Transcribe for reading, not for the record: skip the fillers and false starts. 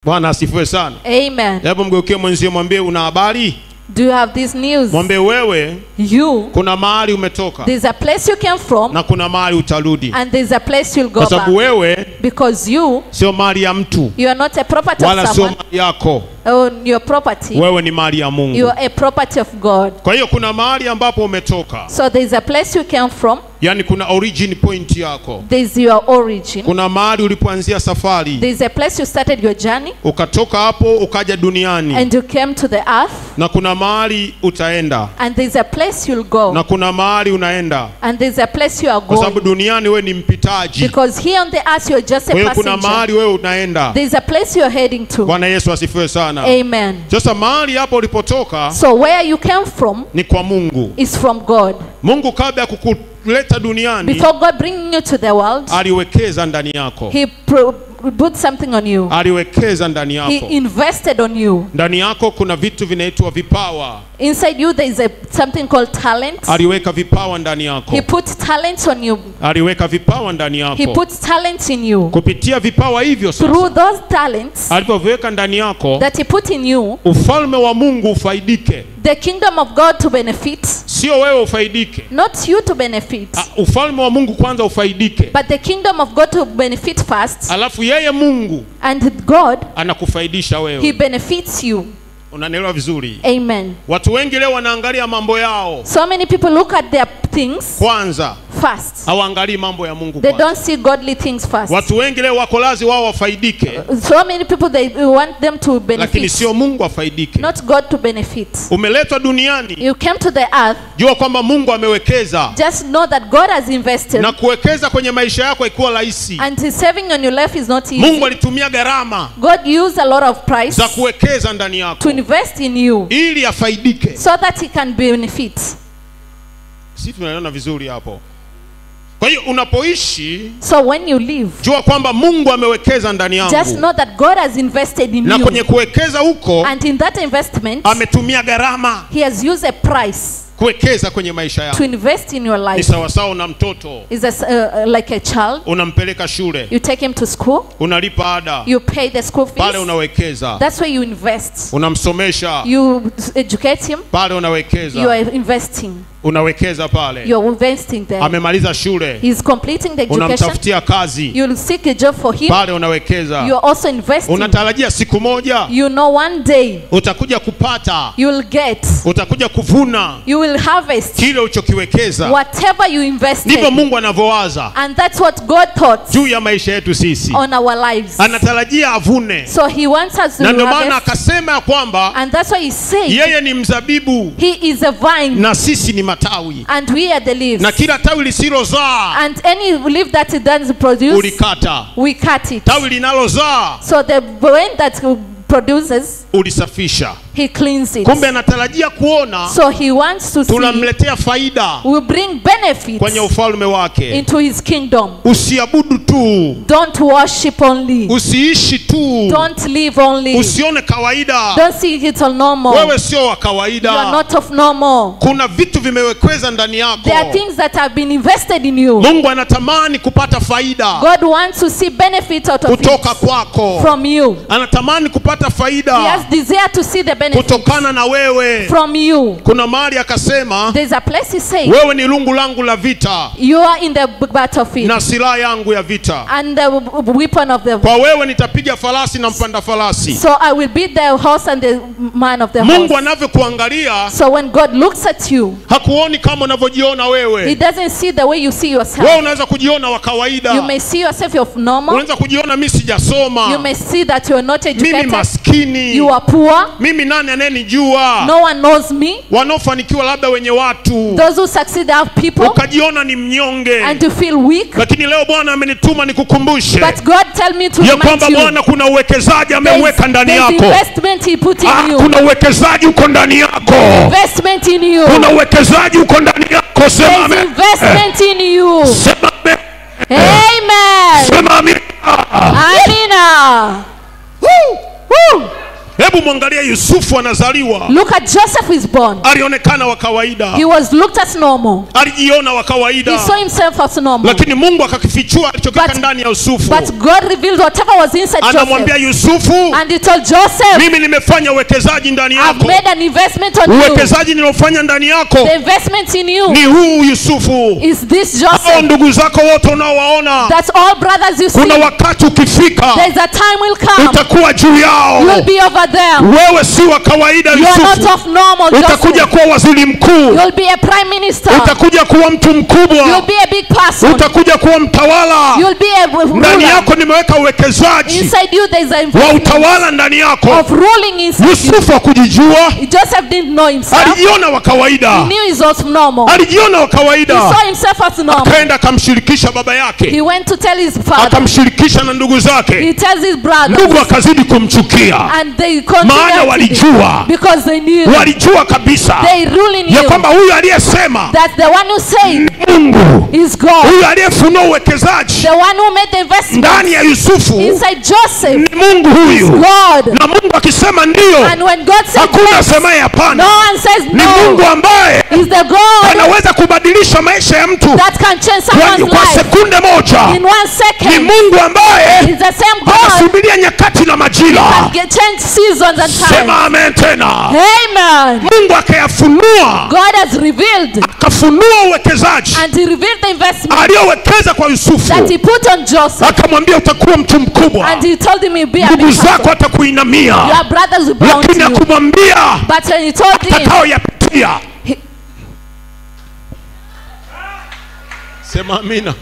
Bwana asifiwe sana. Amen. Hebu mgeukie mwenzio mwambie una habari? Do you have this news? Mwambie wewe kuna mahali umetoka. There's a place you came from. Na kuna mahali utarudi. And there's a place you'll go back. Kwa sababu wewe because you sio mali ya mtu. You are not a property wala of someone. Wala sio mali yako. Your property. Wewe ni mali ya Mungu. You are a property of God. Kwa hiyo kuna mahali ambapo umetoka. So there's a place you came from. Yani kuna origin point yako. There's your origin. Kuna mahali ulipoanzia safari. There's a place you started your journey. Ukatoka hapo ukaja duniani. And you came to the earth. Na kuna mahali utaenda. And there's a place you'll go. Na kuna mahali unaenda. And there's a place you are going. Kwa sababu duniani wewe ni mpitaji. Because here on the earth you're just a passenger. Kuna mahali wewe unaenda. There's a place you're heading to. Bwana Yesu asifiwe sana. Amen. Sasa mahali hapo ulipotoka. So where you came from ni kwa Mungu. Is from God. Mungu kabla ya kukuleta duniani. Before God bringing you to the world. Aliwekeza ndani yako. He put something on you. Aliwekeza ndani yako. He invested on you. Ndani yako kuna vitu vinaitwa vipawa. Inside you there is something called talent. Aliweka vipawa ndani yako. He put talents on you. Aliweka vipawa ndani yako. He puts talents in you. Kupitia vipawa hivyo sasa. Through those talents. Alivyoweka ndani yako. That he put in you. Ufalme wa Mungu ufaidike. The kingdom of God to benefit. Sio wewe ufaidike. Not you to benefit. Ufalme wa Mungu kwanza ufaidike. But the kingdom of God to benefit first. Alafu yeye Mungu and God anakufaidisha wewe. He benefits you. Unanielewa vizuri? Amen. Watu wengi leo wanaangalia mambo yao. So many people look at their things kwanza first. Hawaangalii mambo ya Mungu kwanza. They don't see godly things first. Watu wengi leo wako lazi wao wafaidike. So many people they want them to benefit. Lakini sio Mungu afaidike. Not God to benefit. Umeletwa duniani. You came to the earth. Jua kwamba Mungu amewekeza. Just know that God has invested. Na kuwekeza kwenye maisha yako haikuwa rahisi. And saving on your life is not easy. Mungu alitumia gharama. God used a lot of price. Za kuwekeza ndani yako. To invest in you. Ili afaidike. So that he can benefit. Sisi tunaelewana vizuri hapo. Kwa hiyo unapoishi, so when you live, jua kwamba Mungu amewekeza ndani yangu. Just know that God has invested in na you. Na kwenye kuwekeza huko, and in that investment, ametumia gharama. He has used a price. Kuwekeza kwenye maisha yako. To invest in your life. Ni sawa sawa na mtoto. Is like a child. Unampeleka shule. You take him to school. Unalipa ada. You pay the school fees. Pale unawekeza. That's where you invest. Unamsomesha. You educate him. Pale unawekeza. You are investing. Unawekeza pale. You're investing there. Amemaliza shule. He's completing the education. Unamtafutia kazi. You'll seek a job for him. Pale unawekeza. You're also investing. Unatarajia siku moja. You know one day. Utakuja kupata. You'll get. Utakuja kuvuna. You will harvest. Kile ulichokiwekeza. Whatever you invested. Ndivyo Mungu anavyowaza. And that's what God thought. Juu ya maisha yetu sisi. On our lives. Anatarajia avune. So he wants us to. Na ndio maana akasema kwamba. And that's why he said. Yeye ni mzabibu. He is a vine. Na sisi ni matawi. And we are the leaves. Na kila tawi lisilozaa. And any leaf that it doesn't produce. Ulikata. We cut it. Tawi linalozaa. So the vine that produces. Ulisafisha. He cleans it. Kumbe anatarajia kuona. So he wants to see. Tunamletea faida. We bring benefits. Kwenye ufalme wake. Into his kingdom. Usiabudu tu. Don't worship only. Usiishi tu. Don't live only. Usione kawaida. Don't see it all normal. Wewe sio wa kawaida. You are not of normal. Kuna vitu vimewekeza ndani yako. There are things that have been invested in you. Mungu anatamani kupata faida. God wants to see benefit out of kutoka kwako. From you. Anatamani kupata faida. He has desire to see the benefit. Kutokana na wewe. From you. Kuna mahali akasema. There's a place he said. Wewe ni lungu langu la vita. You are in the battlefield. Na silaha yangu ya vita. And the weapon of the. Kwa wewe nitapiga farasi na mpanda farasi. So I will beat the horse and the man of the horse. Mungu anavyokuangalia. So when God looks at you. Hakuoni kama unavyojiona wewe. He doesn't see the way you see yourself. Wewe unaweza kujiona wa kawaida. You may see yourself of normal. Unaweza kujiona mimi sijasoma. You may see that you are not educated. Mimi maskini. You are poor. Mimi nani ananijua? No one knows me. Wanaofanikiwa labda wenye watu. Those who succeed have people. Ukajiona ni mnyonge. And to feel weak. Lakini leo Bwana amenituma nikukumbushe. But God tell me to remind you. Kwamba Bwana kuna uwekezaji ameweka ndani yako. Investment he put in you. Kuna uwekezaji uko ndani yako. Investment in you. Kuna uwekezaji uko ndani yako. Sema amen. Investment in you. Sema amen. Amen. Sema amen. Amina. Hebu Hebu mwangalie Yusufu anazaliwa. Look at Joseph is born. Alionekana wa kawaida. He was looked at normal. Alijiona wa kawaida. He saw himself as normal. Lakini Mungu akakifichua alichokiweka ndani ya Yusufu. But God revealed whatever was inside Joseph. Anamwambia Yusufu, and he told Joseph, mimi nimefanya uwekezaji ndani I've yako. made an investment on you. Uwekezaji nilofanya ndani yako. The investment in you Ni huu Yusufu. is this Joseph. Hao ndugu zako wote unaowaona. That's all brothers you see. Kuna wakati ukifika, there's a time will come. utakuwa juu yao. You'll be over them. Wewe si wa kawaida You are not Yusufu. of normal Utakuja Joseph. kuwa waziri mkuu. You'll be a prime minister. Utakuja kuwa mtu mkubwa. You'll be a big person. Utakuja kuwa mtawala. You'll be a Ndani ruler. yako nimeweka uwekezaji Inside you there's a wa investment utawala ndani yako. of ruling inside you. Yusufu hakujijua. Joseph didn't know himself. Alijiona wa kawaida. He knew he was normal. Alijiona wa He kawaida. saw himself as normal. Akaenda akamshirikisha baba He yake. went to tell his father. Akamshirikisha na ndugu zake. He tells his brothers. Ndugu akazidi kumchukia. And they Maana continued walijua. because they knew. Walijua kabisa They really ya knew kwamba huyu aliyesema that the one who said Mungu, is God. huyu aliyefunua uwekezaji The one who made the investment ndani ya Yusufu inside Joseph ni Mungu huyu. God. Na Mungu akisema ndio, And when God says hakuna yes, asemaye no hapana. one says Ni Mungu no. ambaye He's the God anaweza kubadilisha maisha ya mtu that can change someone's kwa life sekunde moja. in 1 Ni second. Mungu ambaye He's the same God anasubiria nyakati na majira. that can change seasons and times. Sema amen tena. Amen. Mungu akayafunua, God has revealed akafunua uwekezaji and he revealed the investment aliyowekeza kwa Yusufu. that he put on Joseph. Akamwambia utakuwa mtu mkubwa. And he told him he'll be a big Ndugu person. zako atakuinamia. Your brothers will bow to Lakini you. akumwambia But when he told him, atakayoyapitia. Sema amina.